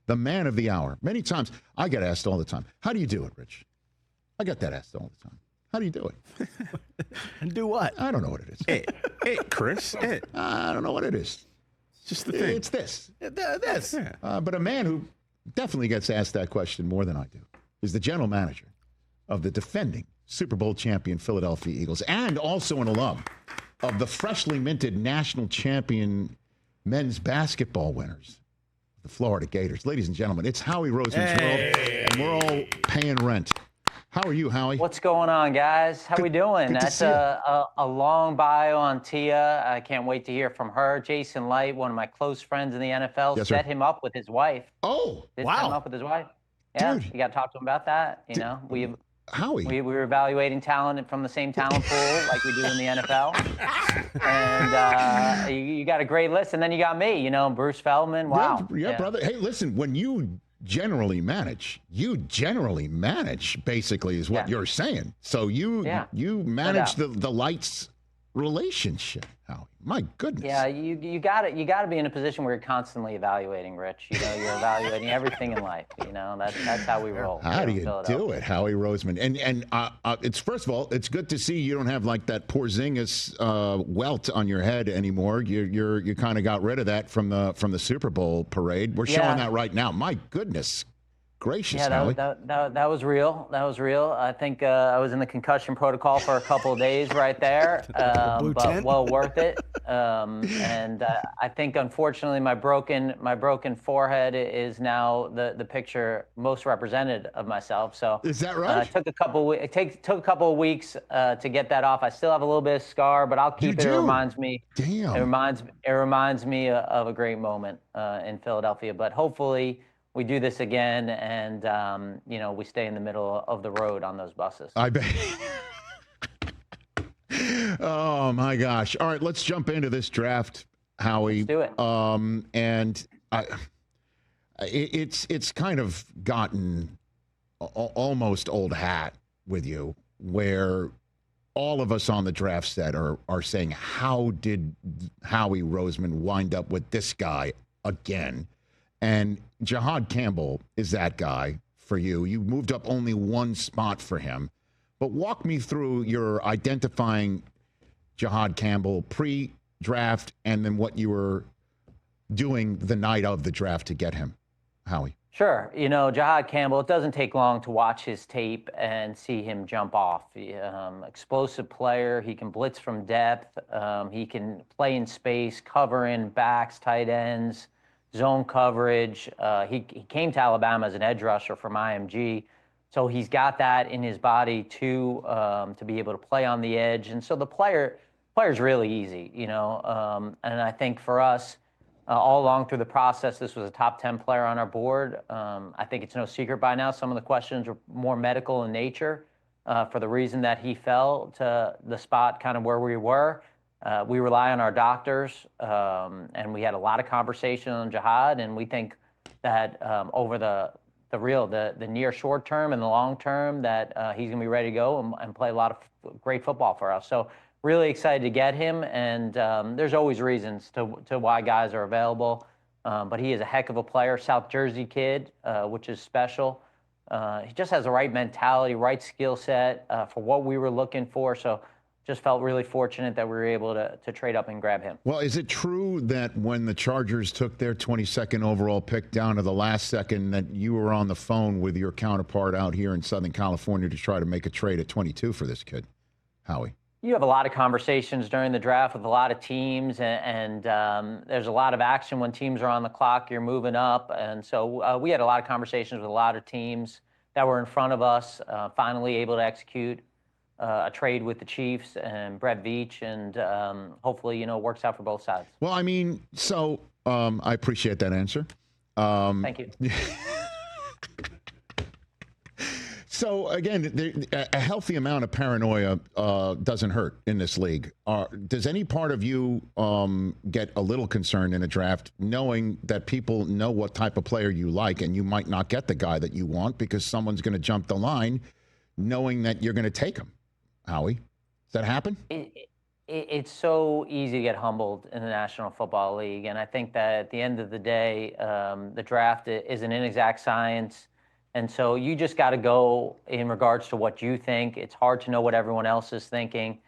the man of the hour. Many times, I get asked all the time, how do you do it, Rich? I get that asked all the time. How do you do it? And do what? I don't know what it is. It, Chris. It. I don't know what it is. It's just the thing. It's this. This. Yeah. But a man who definitely gets asked that question more than I do is the general manager of the defending Super Bowl champion Philadelphia Eagles and also an alum of the freshly minted national champion men's basketball winners, the Florida Gators. Ladies and gentlemen, it's Howie Roseman's world, and we're all paying rent. How are you, Howie? What's going on, guys? How we doing? That's a long bio on Tia. I can't wait to hear from her. Jason Light, one of my close friends in the NFL, set him up with his wife. Oh, Set him up with his wife. Yeah, Dude. you got to talk to him about that. You know, Howie. we were evaluating talent from the same talent pool like we do in the NFL. And you got a great list. And then you got me, you know, Bruce Feldman. Wow. Yeah, brother. Hey, listen, when you generally manage, basically is what you're saying. So you manage the Lights relationship, Howie. My goodness. Yeah, you got to be in a position where you're constantly evaluating, Rich. You know, you're evaluating everything in life. You know, that's how we roll. How do you do it, Howie Roseman? And it's, first of all, it's good to see you don't have like that Porzingis welt on your head anymore. You kind of got rid of that from the Super Bowl parade. We're showing that right now. My goodness gracious, Howie. That was real. That was real. I think I was in the concussion protocol for a couple of days right there, but well worth it. And I think, unfortunately, my broken forehead is now the picture most represented of myself. So is that right? It took a couple of weeks to get that off. I still have a little bit of scar, but I'll keep it. It reminds me. Damn. It reminds me of a great moment in Philadelphia. But hopefully we do this again, and you know, we stay in the middle of the road on those buses. I bet. Oh my gosh! All right, let's jump into this draft, Howie. Let's do it. And it's kind of gotten almost old hat with you, where all of us on the draft set are saying, how did Howie Roseman wind up with this guy again? And Jihaad Campbell is that guy for you. You moved up only one spot for him. But walk me through your identifying Jihaad Campbell pre-draft and then what you were doing the night of the draft to get him, Howie. Sure. You know, Jihaad Campbell, it doesn't take long to watch his tape and see him jump off. Explosive player. He can blitz from depth. He can play in space, cover in backs, tight ends, zone coverage. He came to Alabama as an edge rusher from IMG. So he's got that in his body to be able to play on the edge. And so the player's really easy, you know. And I think for us, all along through the process, this was a top 10 player on our board. I think it's no secret by now. Some of the questions are more medical in nature for the reason that he fell to the spot kind of where we were. We rely on our doctors, and we had a lot of conversation on Jihaad, and we think that over the near short term and the long term that he's going to be ready to go and play a lot of great football for us. So really excited to get him, and there's always reasons to why guys are available, but he is a heck of a player, South Jersey kid, which is special. He just has the right mentality, right skill set for what we were looking for. So just felt really fortunate that we were able to trade up and grab him. Well, is it true that when the Chargers took their 22nd overall pick down to the last second that you were on the phone with your counterpart out here in Southern California to try to make a trade at 22 for this kid, Howie? You have a lot of conversations during the draft with a lot of teams, and there's a lot of action when teams are on the clock. You're moving up, and so we had a lot of conversations with a lot of teams that were in front of us, finally able to execute a trade with the Chiefs and Brett Veach, and hopefully, you know, it works out for both sides. Well, I mean, so I appreciate that answer. Thank you. So, again, a healthy amount of paranoia doesn't hurt in this league. Does any part of you get a little concerned in a draft knowing that people know what type of player you like and you might not get the guy that you want because someone's going to jump the line knowing that you're going to take him? Howie, does that happen? it's so easy to get humbled in the National Football League. And I think that at the end of the day, the draft is an inexact science. And so you just got to go in regards to what you think. It's hard to know what everyone else is thinking.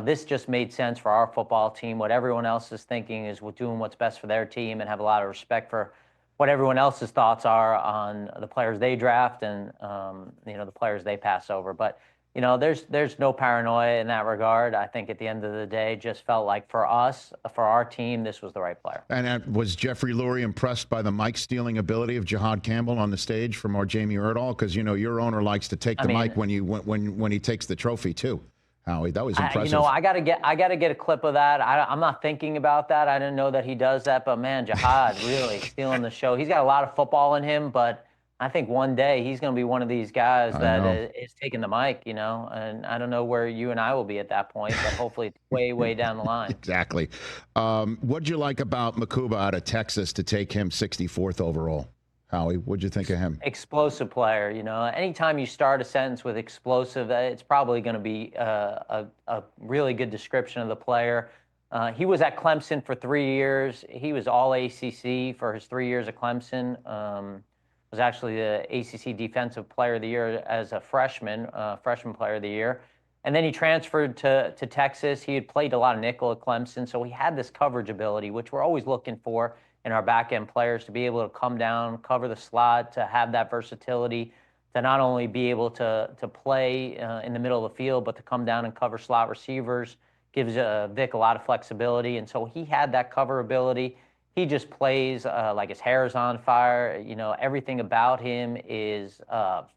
This just made sense for our football team. What everyone else is thinking is we're doing what's best for their team, and have a lot of respect for what everyone else's thoughts are on the players they draft and the players they pass over. But there's no paranoia in that regard. I think at the end of the day, just felt like for us, for our team, this was the right player. And was Jeffrey Lurie impressed by the mic stealing ability of Jihaad Campbell on the stage from our Jamie Erdahl? Because your owner likes to take the mic when he takes the trophy too. Howie, that was impressive. I gotta get a clip of that. I'm not thinking about that. I didn't know that he does that, but man, Jihaad really stealing the show. He's got a lot of football in him, but I think one day he's going to be one of these guys that is taking the mic, and I don't know where you and I will be at that point, but hopefully it's way, way down the line. Exactly. What'd you like about Makuba out of Texas to take him 64th overall? Howie, what'd you think of him? Explosive player, anytime you start a sentence with explosive, it's probably going to be a really good description of the player. He was at Clemson for 3 years. He was all ACC for his 3 years at Clemson. Was actually the ACC Defensive Player of the Year as a freshman Player of the Year. And then he transferred to Texas. He had played a lot of nickel at Clemson, so he had this coverage ability, which we're always looking for in our back-end players, to be able to come down, cover the slot, to have that versatility, to not only be able to play in the middle of the field, but to come down and cover slot receivers, gives Vic a lot of flexibility. And so he had that cover ability. He just plays like his hair is on fire. Everything about him is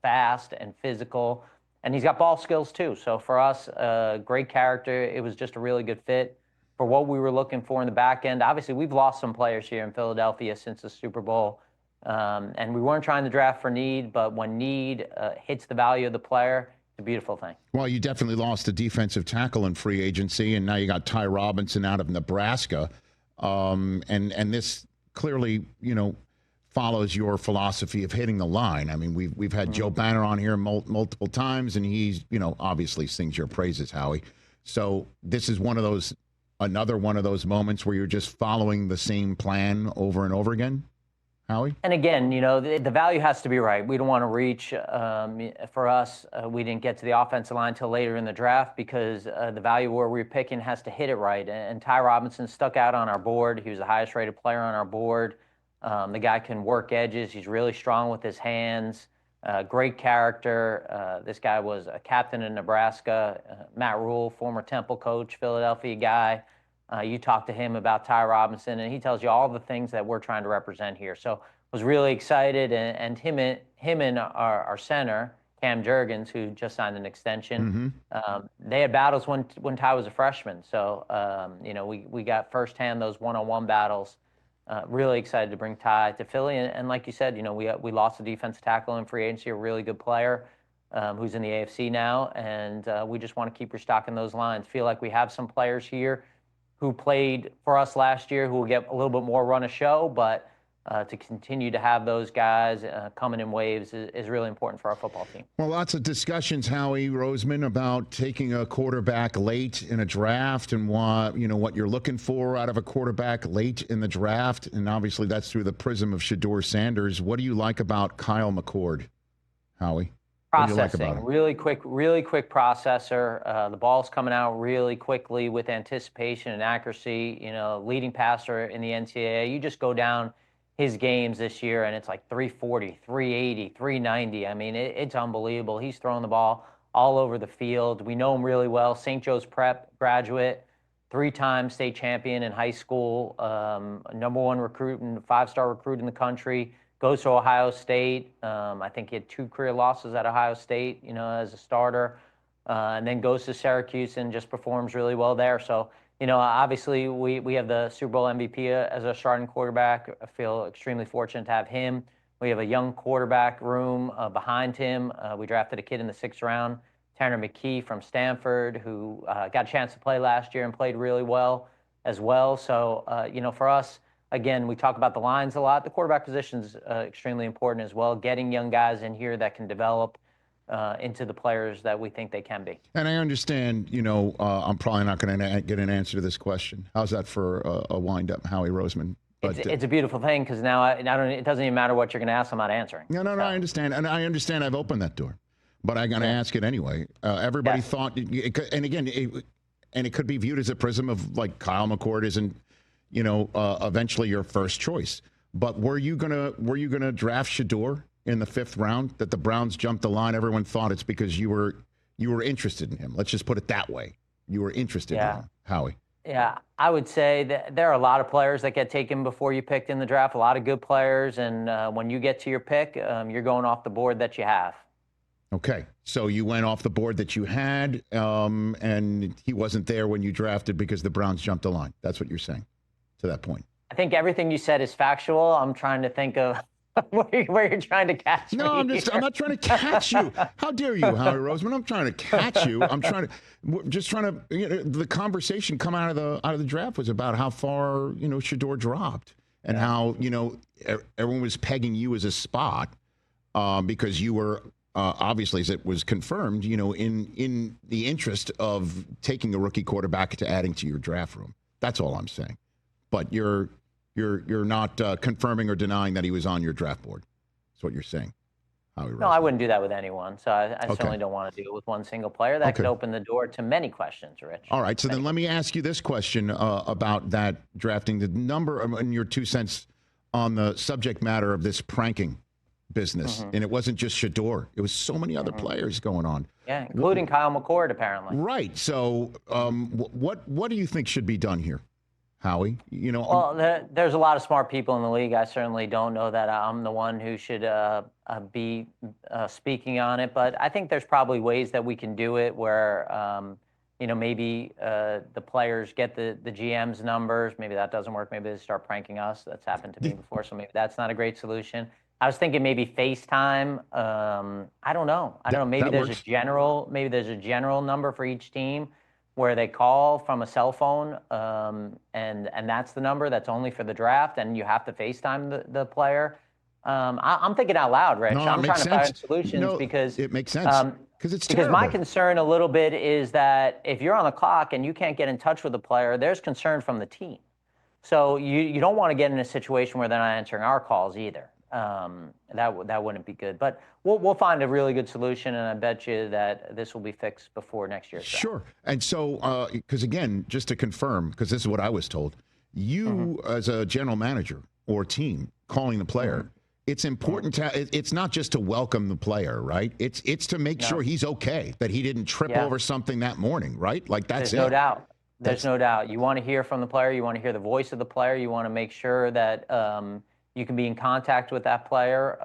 fast and physical, and he's got ball skills too. So for us, great character. It was just a really good fit for what we were looking for in the back end. Obviously, we've lost some players here in Philadelphia since the Super Bowl, and we weren't trying to draft for need, but when need hits the value of the player, it's a beautiful thing. Well, you definitely lost a defensive tackle in free agency, and now you got Ty Robinson out of Nebraska. And this clearly, follows your philosophy of hitting the line. I mean, we've had Joe Banner on here multiple times, and he's, obviously sings your praises, Howie. So this is another one of those moments where you're just following the same plan over and over again, Howie? And again, the value has to be right. We don't want to reach. For us, we didn't get to the offensive line until later in the draft because the value where we were picking has to hit it right. And Ty Robinson stuck out on our board. He was the highest rated player on our board. The guy can work edges. He's really strong with his hands. Great character. This guy was a captain in Nebraska. Matt Rule, former Temple coach, Philadelphia guy. You talk to him about Ty Robinson, and he tells you all the things that we're trying to represent here. So was really excited, and him and our center, Cam Jurgens, who just signed an extension, they had battles when Ty was a freshman. So, we got firsthand those one-on-one battles. Really excited to bring Ty to Philly. And like you said, we lost a defensive tackle in free agency, a really good player who's in the AFC now. And we just want to keep restocking those lines. Feel like we have some players here who played for us last year who will get a little bit more run of show, but to continue to have those guys coming in waves is really important for our football team. Well, lots of discussions, Howie Roseman, about taking a quarterback late in a draft and what you're looking for out of a quarterback late in the draft. And obviously that's through the prism of Shedeur Sanders. What do you like about Kyle McCord, Howie? Processing, really quick processor. The ball's coming out really quickly with anticipation and accuracy. Leading passer in the NCAA. You just go down his games this year, and it's like 340, 380, 390. I mean, it's unbelievable. He's throwing the ball all over the field. We know him really well. St. Joe's Prep graduate, 3-time state champion in high school, number 1 recruit and 5-star recruit in the country. Goes to Ohio State. I think he had 2 career losses at Ohio State, as a starter, and then goes to Syracuse and just performs really well there. So, obviously we have the Super Bowl MVP as our starting quarterback. I feel extremely fortunate to have him. We have a young quarterback room behind him. We drafted a kid in the 6th round, Tanner McKee from Stanford, who got a chance to play last year and played really well as well. So, for us, again, we talk about the lines a lot. The quarterback position is extremely important as well. Getting young guys in here that can develop into the players that we think they can be. And I understand, I'm probably not going to get an answer to this question. How's that for a wind-up, Howie Roseman? But, it's a beautiful thing because now it doesn't even matter what you're going to ask. I'm not answering. No, I understand. And I understand I've opened that door. But I'm going to ask it anyway. Everybody thought, and again, it could be viewed as a prism of like Kyle McCord isn't, eventually your first choice. But were you gonna draft Shedeur in the 5th round? That the Browns jumped the line. Everyone thought it's because you were interested in him. Let's just put it that way. You were interested in him, Howie. Yeah, I would say that there are a lot of players that get taken before you picked in the draft. A lot of good players, and when you get to your pick, you're going off the board that you have. Okay, so you went off the board that you had, and he wasn't there when you drafted because the Browns jumped the line. That's what you're saying to that point. I think everything you said is factual. I'm trying to think of where you're trying to catch me. No, I'm not trying to catch you. How dare you, Howie Roseman? I'm trying to catch you. I'm trying to, the conversation come out of the draft was about how far, Shedeur dropped and how, everyone was pegging you as a spot because you were, obviously, as it was confirmed, in the interest of taking a rookie quarterback to adding to your draft room. That's all I'm saying. But you're not confirming or denying that he was on your draft board. That's what you're saying. No, I wouldn't do that with anyone. So I certainly don't want to do it with one single player. That could open the door to many questions, Rich. All right. So then let me ask you this question about that drafting. The number and your 2 cents on the subject matter of this pranking business. And it wasn't just Shedeur. It was so many other players going on. Yeah, including Kyle McCord, apparently. Right. So what do you think should be done here, Howie? Well, there's a lot of smart people in the league. I certainly don't know that I'm the one who should be speaking on it, but I think there's probably ways that we can do it where, maybe the players get the GM's numbers. Maybe that doesn't work. Maybe they start pranking us. That's happened to me before, so maybe that's not a great solution. I was thinking maybe FaceTime. I don't know. Maybe there's a general number for each team where they call from a cell phone, and that's the number that's only for the draft, and you have to FaceTime the player. I'm thinking out loud, Rich. No, I'm trying to find solutions because it makes sense. Because my concern a little bit is that if you're on the clock and you can't get in touch with the player, there's concern from the team. So you don't want to get in a situation where they're not answering our calls either. That wouldn't be good. But we'll find a really good solution, and I bet you that this will be fixed before next year's draft. Sure. And so, because again, just to confirm, because this is what I was told, you as a general manager or team calling the player, it's important to. It's not just to welcome the player, right? It's to make sure he's okay, that he didn't trip over something that morning, right? Like that's There's no doubt. There's no doubt. You want to hear from the player. You want to hear the voice of the player. You want to make sure that you can be in contact with that player.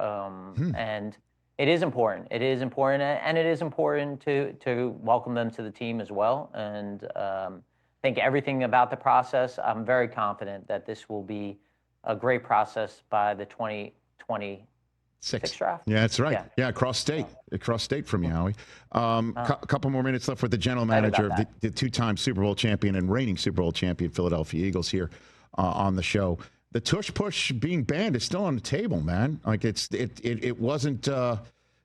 And it is important. It is important, and it is important to welcome them to the team as well. And I think everything about the process, I'm very confident that this will be a great process by the 2026 draft. Yeah, that's right. Yeah, across state from you, Howie. A couple more minutes left with the general manager of the two-time Super Bowl champion and reigning Super Bowl champion Philadelphia Eagles here on the show. The Tush Push being banned is still on the table, man. Like it wasn't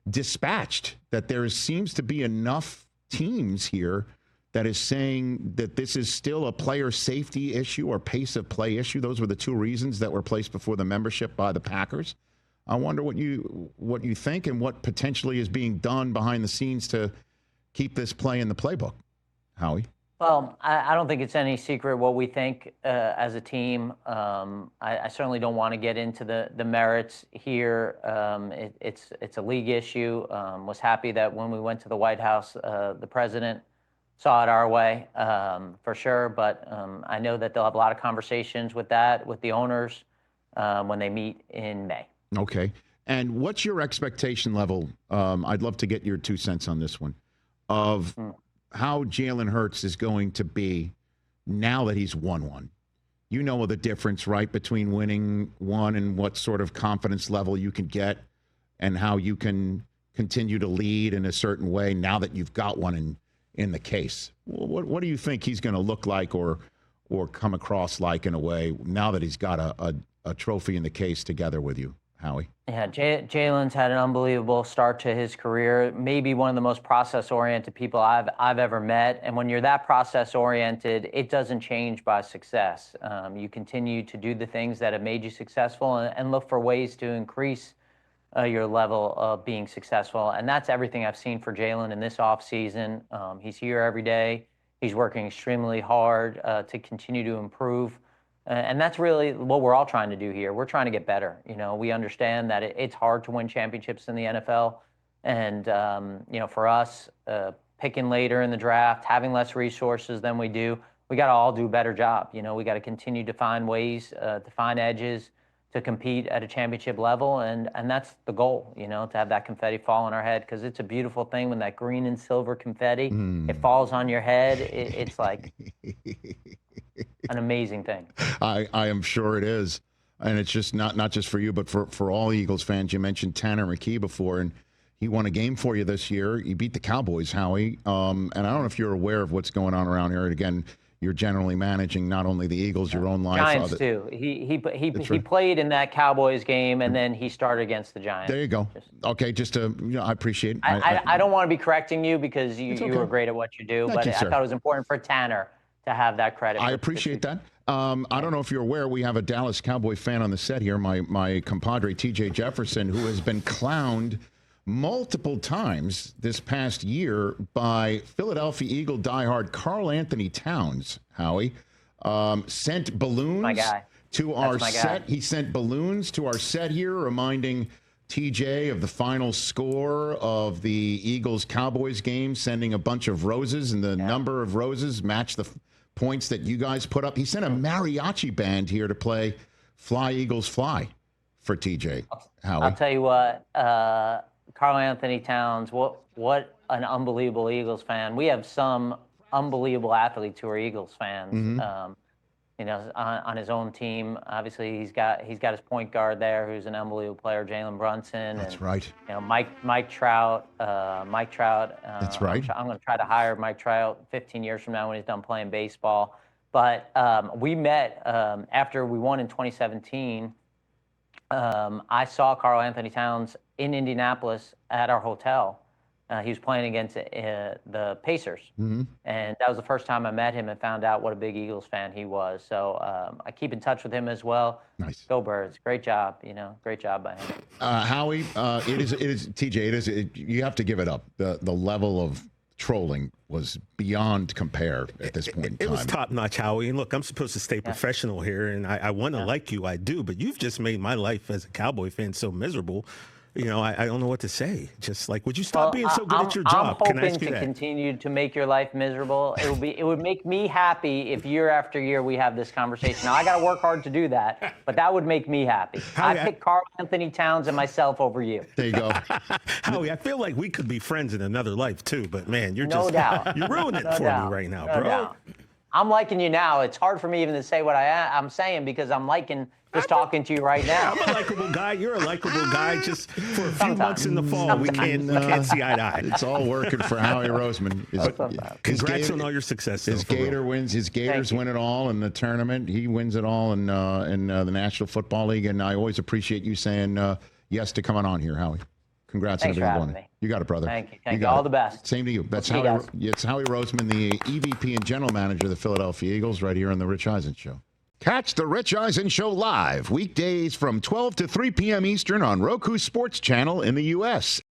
dispatched. That there seems to be enough teams here that is saying that this is still a player safety issue or pace of play issue. Those were the two reasons that were placed before the membership by the Packers. I wonder what you think and what potentially is being done behind the scenes to keep this play in the playbook, Howie. Well, I don't think it's any secret what we think as a team. I certainly don't want to get into the merits here. It's a league issue. Was happy that when we went to the White House, the president saw it our way for sure. But I know that they'll have a lot of conversations with the owners when they meet in May. Okay. And what's your expectation level? I'd love to get your 2 cents on this one of how Jalen Hurts is going to be now that he's won one. You know the difference, right, between winning one and what sort of confidence level you can get and how you can continue to lead in a certain way now that you've got one in the case. What do you think he's going to look like or come across like in a way now that he's got a trophy in the case together with you, Howie. Yeah, Jalen's had an unbelievable start to his career. Maybe one of the most process-oriented people I've ever met. And when you're that process-oriented, it doesn't change by success. You continue to do the things that have made you successful and look for ways to increase your level of being successful. And that's everything I've seen for Jalen in this offseason. He's here every day. He's working extremely hard to continue to improve. And that's really what we're all trying to do here. We're trying to get better. We understand that it's hard to win championships in the NFL. And, for us, picking later in the draft, having less resources than we do, we got to all do a better job. We got to continue to find ways to find edges to compete at a championship level. And that's the goal, to have that confetti fall on our head, because it's a beautiful thing when that green and silver confetti, it falls on your head. It's like an amazing thing. I am sure it is. And it's just not just for you, but for all Eagles fans. You mentioned Tanner McKee before, and he won a game for you this year. He beat the Cowboys, Howie. And I don't know if you're aware of what's going on around here. And again, you're generally managing not only the Eagles, your own life. Giants too. He played in that Cowboys game, and then he started against the Giants. There you go. Okay, just to, I appreciate it. I don't want to be correcting you because you were great at what you do, but I thought it was important for Tanner to have that credit. I appreciate that. I don't know if you're aware, we have a Dallas Cowboy fan on the set here, my compadre TJ Jefferson, who has been clowned multiple times this past year by Philadelphia Eagle diehard Karl-Anthony Towns. Howie sent balloons to our set. He sent balloons to our set here, reminding TJ of the final score of the Eagles-Cowboys game, sending a bunch of roses, and the number of roses matched the points that you guys put up. He sent a mariachi band here to play Fly Eagles Fly for TJ. Howie. I'll tell you what, Karl-Anthony Towns, what an unbelievable Eagles fan. We have some unbelievable athletes who are Eagles fans. On his own team. Obviously, he's got his point guard there, who's an unbelievable player, Jalen Brunson. That's right. Mike Trout. That's right. I'm going to try to hire Mike Trout 15 years from now when he's done playing baseball. But we met after we won in 2017. I saw Karl-Anthony Towns in Indianapolis at our hotel. He was playing against the Pacers. And that was the first time I met him and found out what a big Eagles fan he was. So I keep in touch with him as well. Nice. Go Birds. Great job. Great job by him. Howie, it is TJ, you have to give it up. The level of trolling was beyond compare at this point in time. It was top notch, Howie. And look, I'm supposed to stay professional here, and I want to like you, I do, but you've just made my life as a Cowboy fan so miserable. I don't know what to say. Just like, would you stop being so good at your job? I'm hoping to continue to make your life miserable. It would make me happy if year after year we have this conversation. Now I got to work hard to do that, but that would make me happy. I pick Karl-Anthony Towns and myself over you. There you go. Howie, I feel like we could be friends in another life too, but man, you're no doubt. You're ruining it for me right now, bro. Doubt. I'm liking you now. It's hard for me even to say what I'm saying because I'm liking just talking to you right now. I'm a likable guy. You're a likable guy. Just for a few months in the fall, we can't see eye to eye. It's all working for Howie Roseman. Congrats on all your success. His Gator wins. His Gators win it all in the tournament. He wins it all in the National Football League. And I always appreciate you saying yes to coming on here, Howie. Congrats on everything. You got it, brother. Thank you. Thank you. All the best. Same to you. That's Howie. It's Howie Roseman, the EVP and General Manager of the Philadelphia Eagles, right here on the Rich Eisen Show. Catch the Rich Eisen Show live weekdays from 12 to 3 p.m. Eastern on Roku Sports Channel in the U.S.